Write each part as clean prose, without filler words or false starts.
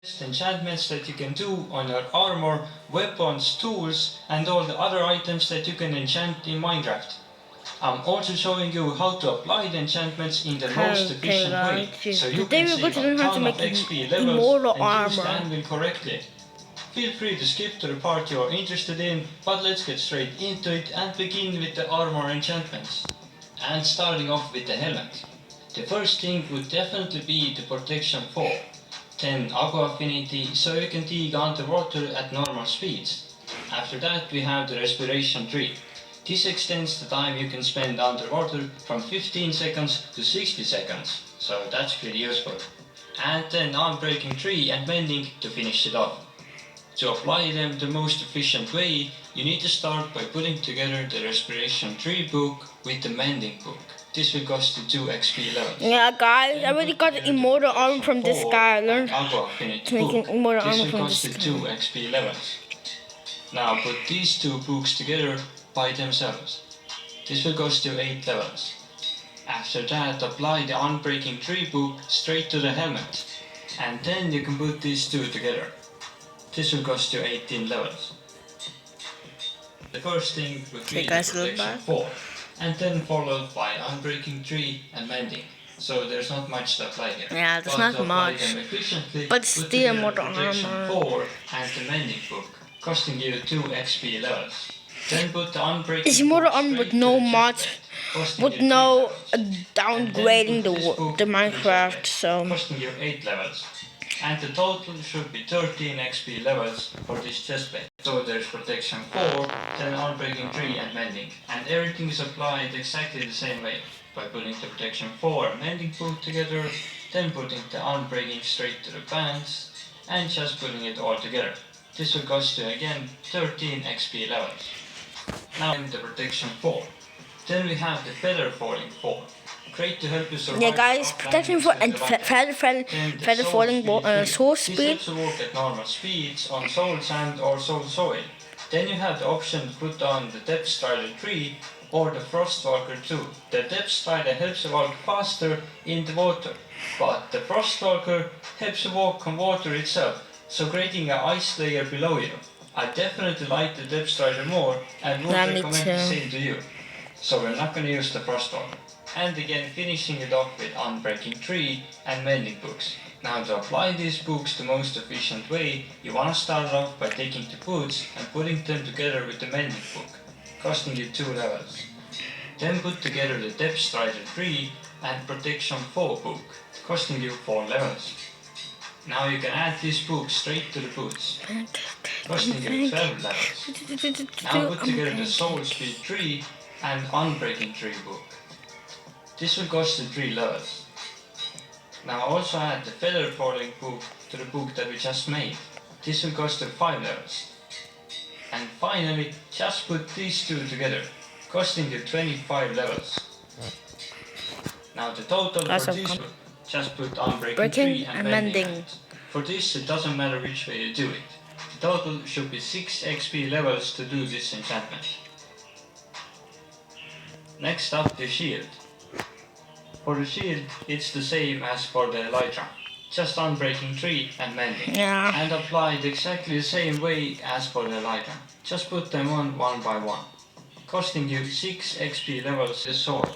best enchantments that you can do on your armor, weapons, tools, and all the other items that you can enchant in Minecraft. I'm also showing you how to apply the enchantments in the most efficient way, so you can save a ton of XP levels and use the anvil correctly. Feel free to skip to the part you are interested in, but let's get straight into it and begin with the armor enchantments. And starting off with the helmet. The first thing would definitely be the protection 4. 10 aqua affinity, so you can dig underwater at normal speeds. After that we have the respiration 3. This extends the time you can spend underwater from 15 seconds to 60 seconds, so that's pretty useful. And then unbreaking 3 and mending to finish it off. To apply them the most efficient way, you need to start by putting together the respiration 3 book with the mending book. This will cost you 2 XP levels. Yeah, guys, I already got immortal armor from this guy. I learned to make immortal armor from this guy. This will cost you 2 XP levels. Now put these two books together by themselves. This will cost you 8 levels. After that, apply the unbreaking 3 book straight to the helmet. And then you can put these two together. This will cost you 18 levels. The first thing would be protection 4. And then followed by unbreaking 3 and mending. So there's not much to apply here. Yeah, there's not much. But still immortal armor. 4 and the mending book, costing you 2 XP levels. Then put the unbreaking it's immortal armor with no mods, with no downgrading the Minecraft, so costing you 8 levels. And the total should be 13 XP levels for this chestplate. So there's protection 4, then unbreaking 3 and mending. And everything is applied exactly the same way. By putting the protection 4 mending book together, then putting the unbreaking straight to the pants, and just putting it all together. This will cost you again 13 XP levels. Now the protection 4. Then we have the feather falling 4. Great to help you survive. Yeah, guys, protection 4 and feather falling soul speed. This helps you walk at normal speeds on soul sand or soul soil. Then you have the option to put on the depth strider 3 or the frostwalker 2. The depth strider helps you walk faster in the water, but the frostwalker helps you walk on water itself, so creating an ice layer below you. I definitely like the depth strider more and would recommend the same to you. So we're not going to use the frostwalker. And again finishing it off with unbreaking 3 and mending books. Now to apply these books the most efficient way, you want to start off by taking the boots and putting them together with the mending book, costing you 2 levels. Then put together the depth strider 3 and protection 4 book, costing you 4 levels. Now you can add these books straight to the boots, costing you 12 levels. Now put together the soul speed 3 and unbreaking 3 book. This will cost you 3 levels. Now also add the feather falling book to the book that we just made. This will cost you 5 levels. And finally, just put these two together, costing you 25 levels. Now the total for this one, just put unbreaking 3 and mending. For this it doesn't matter which way you do it. The total should be 6 XP levels to do this enchantment. Next up, the shield. For the shield, it's the same as for the elytra, just unbreaking 3 and mending, and applied exactly the same way as for the elytra. Just put them on one by one, costing you 6 XP levels the sword.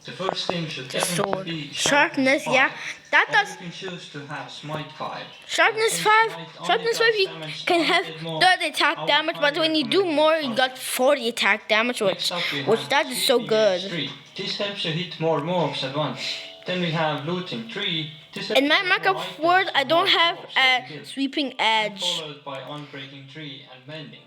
The first thing should definitely be sharpness. Yeah, that does. You can choose to have smite 5. Sharpness 5. Sharpness 5. You can have 30 attack damage, but when you do more, you got 40 attack damage, which that is so good. This helps you hit more mobs at once. Then we have looting 3. In my Minecraft world, I don't have a sweeping edge. Followed by unbreaking 3 and mending.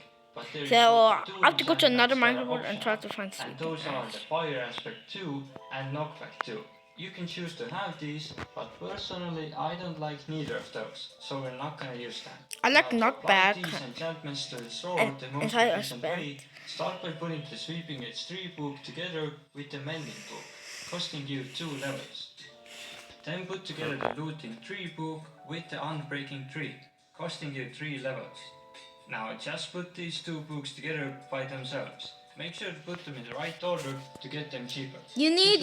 So I have to go to another Minecraft world and try to find sweeping. And those are the fire aspect 2 and knockback 2. You can choose to have these, but personally I don't like neither of those, so we're not gonna use them. I like knockback. These enchantments to the sword the most efficient way. Start by putting the sweeping edge 3 book together with the mending book, costing you 2 levels. Then put together the looting 3 book with the unbreaking 3, costing you 3 levels. Now just put these two books together by themselves, Make sure to put them in the right order to get them cheaper. You need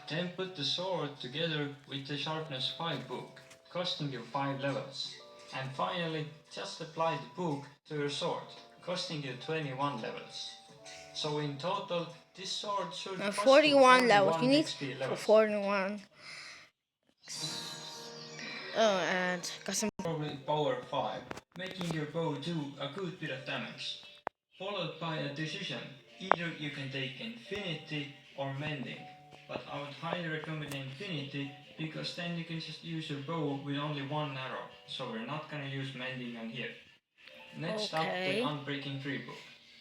Then put the sword together with the sharpness 5 book, costing you 5 levels. And finally, just apply the book to your sword, costing you 21 levels. So in total, this sword should cost 41 levels. You need XP levels. 41. Oh, and got some. Probably power 5, making your bow do a good bit of damage. Followed by a decision, either you can take Infinity or Mending, but I would highly recommend Infinity because then you can just use your bow with only one arrow, so we're not gonna use Mending on here. Next up, the Unbreaking Tree book,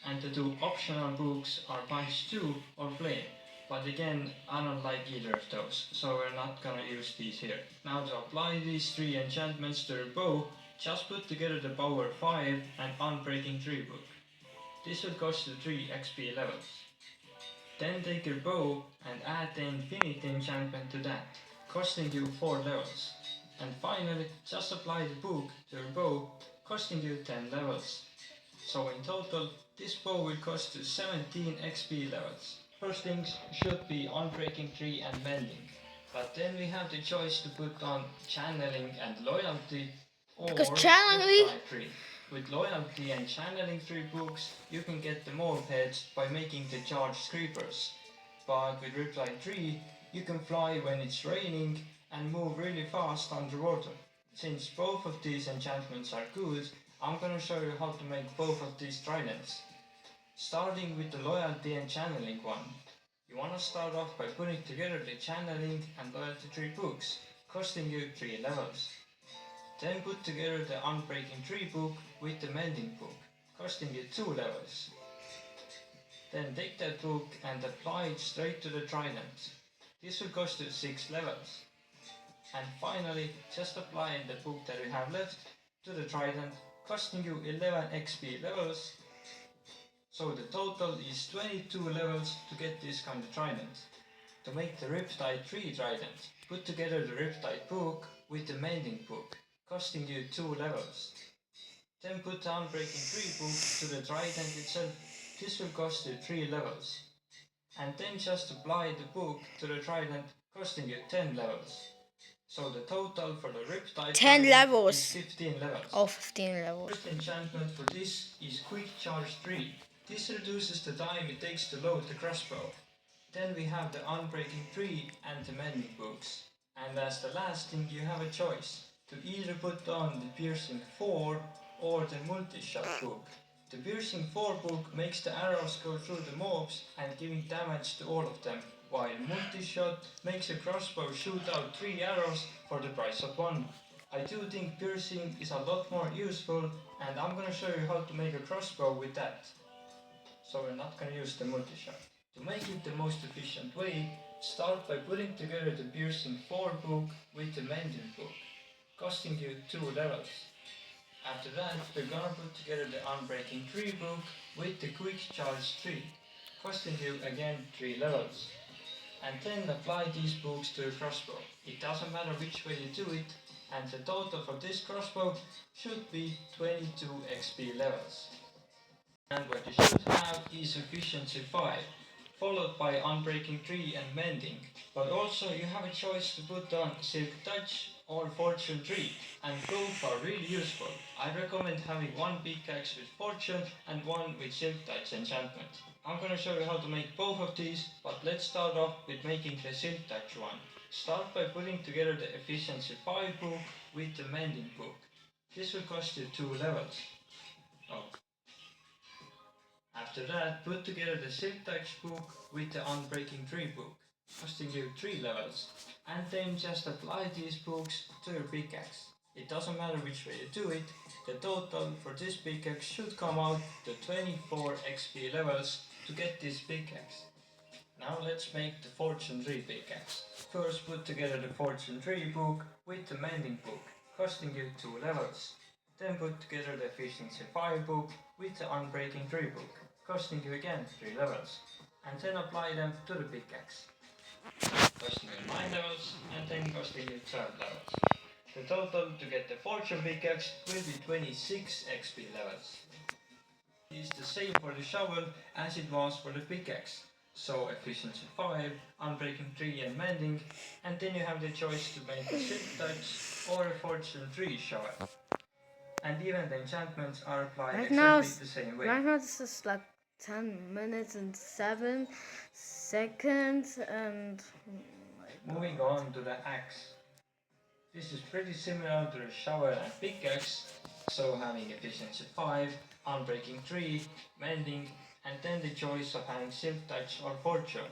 and the two optional books are Punch 2 or Flame, but again, I don't like either of those, so we're not gonna use these here. Now to apply these 3 enchantments to your bow, just put together the Power 5 and Unbreaking Tree book. This will cost you 3 XP levels. Then take your bow and add the Infinity enchantment to that, costing you 4 levels. And finally, just apply the book to your bow, costing you 10 levels. So in total, this bow will cost you 17 XP levels. First things should be Unbreaking Tree and Mending, but then we have the choice to put on Channeling and Loyalty or Reptile Tree. With Loyalty and Channeling 3 books, you can get the Morph Heads by making the charged creepers. But with Reptile Tree, you can fly when it's raining and move really fast underwater. Since both of these enchantments are good, I'm gonna show you how to make both of these tridents. Starting with the Loyalty and Channeling one. You wanna start off by putting together the Channeling and Loyalty 3 books, costing you 3 levels. Then put together the Unbreaking Tree book with the Mending book, costing you 2 levels. Then take that book and apply it straight to the trident. This will cost you 6 levels. And finally, just apply the book that you have left to the trident, costing you 11 XP levels. So the total is 22 levels to get this kind of trident. To make the Riptide 3 trident, put together the Riptide book with the Mending book, costing you 2 levels. Then put the Unbreaking Tree book to the trident itself. This will cost you 3 levels. And then just apply the book to the trident, costing you 10 levels. So the total for the Riptide 10 levels is 15 levels. Oh, 15 levels. First enchantment for this is Quick Charge 3. This reduces the time it takes to load the crossbow. Then we have the Unbreaking Tree and the Mending books. And as the last thing, you have a choice to either put on the Piercing 4 or the Multi-Shot book. The Piercing 4 book makes the arrows go through the mobs and giving damage to all of them, while Multi-Shot makes a crossbow shoot out 3 arrows for the price of 1. I do think Piercing is a lot more useful, and I'm gonna show you how to make a crossbow with that. So we're not gonna use the Multi-Shot. To make it the most efficient way, start by putting together the Piercing 4 book with the Mending book, costing you 2 levels. After that, we're gonna put together the Unbreaking Tree book with the Quick Charge 3, costing you again 3 levels. And then apply these books to your crossbow. It doesn't matter which way you do it, and the total for this crossbow should be 22 XP levels. And what you should have is Efficiency 5, followed by Unbreaking Tree and Mending, but also you have a choice to put on Silk Touch or Fortune 3, and both are really useful. I recommend having one pickaxe with Fortune and one with Silk Touch enchantment. I'm gonna show you how to make both of these, but let's start off with making the Silk Touch one. Start by putting together the Efficiency 5 book with the Mending book. This will cost you 2 levels. After that, put together the Silk Touch book with the Unbreaking Tree book, costing you 3 levels, and then just apply these books to your pickaxe. It doesn't matter which way you do it, the total for this pickaxe should come out to 24 XP levels to get this pickaxe. Now let's make the Fortune 3 pickaxe. First put together the Fortune 3 book with the Mending book, costing you 2 levels. Then put together the Efficiency 5 book with the Unbreaking Tree book, costing you again 3 levels. And then apply them to the pickaxe, costing you 9 levels, and then costing you 12 levels. The total to get the Fortune pickaxe will be 26 XP levels. is the same for the shovel as it was for the pickaxe. So efficiency 5, unbreaking 3 and mending, and then you have the choice to make a silk touch or a fortune 3 shovel. And even the enchantments are applied exactly the same way. Right now this is like 10 minutes and 7 seconds and... Moving on to the axe. This is pretty similar to the shovel and pickaxe, so having efficiency 5, unbreaking 3, mending, and then the choice of having silk touch or fortune.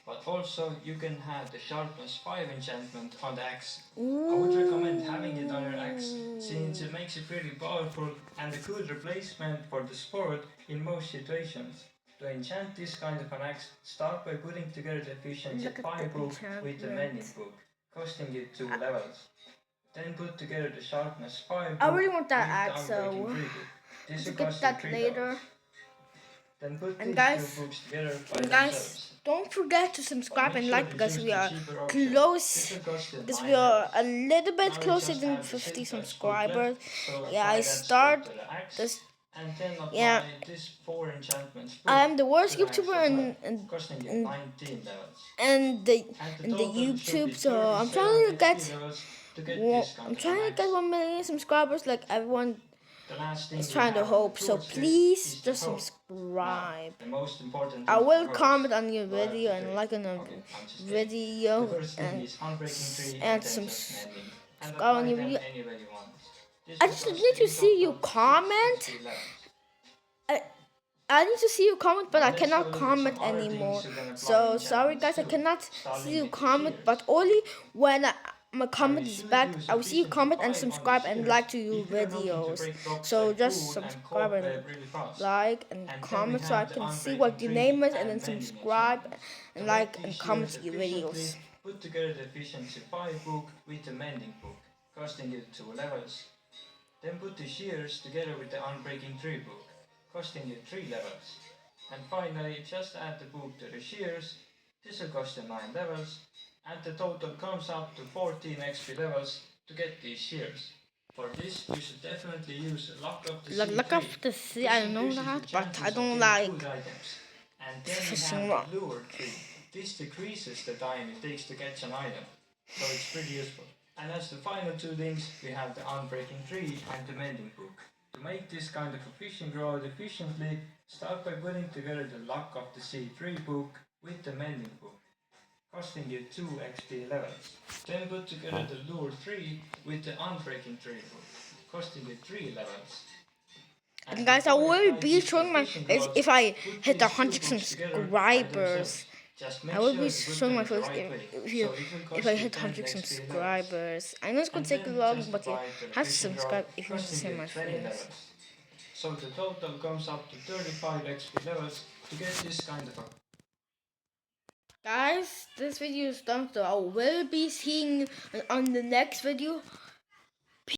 But also you can have the sharpness 5 enchantment on the axe. I would recommend having it on your axe, since it makes it pretty powerful and a good replacement for the sword in most situations. To enchant this kind of an axe, start by putting together the efficiency 5 book with the mending book, costing it 2 levels. Then put together the sharpness 5 book. I really want that with axe, the unbreaking so 3 book. This will get cost that you 3 later. levels. Then put And these guys, two books together by and themselves. guys, don't forget to subscribe and like because we are This close. will cost you Because 9 we are levels. a little bit Now we closer just than have the 50 silk touch book subscribers. left, so Yeah, apply I that start straight to the axe, this. and then apply Yeah, this 4 enchantments book I'm the worst to the axe YouTuber as well, in costing you 19 levels. and the And in the total should be YouTube. So I'm trying to 37 get XP levels to get this kind I'm of an trying to axe. get 1 million subscribers like everyone The last thing is we trying to have on the hope. So tools list please is the just hoe. Now, subscribe. the most important I thing will for comment hoes. on your What video to and do? like on a Okay, I'm just kidding. video The first thing and is unbreaking 3 and and then some just mending. And subscribe on apply your them video. anywhere you want. This I will just cost need to in see you total 6 comment. XP levels. I need to see you comment, but I Let's go cannot look at comment some other anymore. things you can apply So sorry enchantments guys, I to, cannot starting see you with the comment, shears. but only when my And comment we is should back, use I will see you efficiency comment 5 and on the subscribe and shears like to your if you're looking to videos. break blocks So like just wool and subscribe and cobweb really fast. like and And then we comment so I have the can see unbreaking what your 3 name is, and then and mending subscribe enchantments. and To like make and these comment shears your efficiently, videos. put together the efficiency 5 book with the mending book, costing you 2 levels. Then put the shears together with the unbreaking 3 book, costing you 3 levels. And finally, just add the book to the shears. This will cost you 9 levels, and the total comes up to 14 XP levels to get these shears. For this, you should definitely use a Luck of the Sea Look tree. up to see, This I know increases that, the but chances I of don't getting like good items. And then we fishing have the Lure tree. This decreases the time it takes to catch an item, so it's pretty useful. And as the final 2 things, we have the unbreaking tree and the mending book. To make this kind of a fishing rod efficiently, start by putting together the Luck of the Sea 3 book with the mending book, costing you 2 XP levels. Then put together the Lure 3 with the unbreaking 3 book, costing you 3 levels. And guys, I will be showing my face if I hit 100 subscribers. I will be showing my face if I hit 100 subscribers. I know it's gonna take long, but you have to subscribe if you want to see my face. So the total comes up to 35 XP levels to get this kind of a... Guys, this video is done, so I will be seeing on the next video.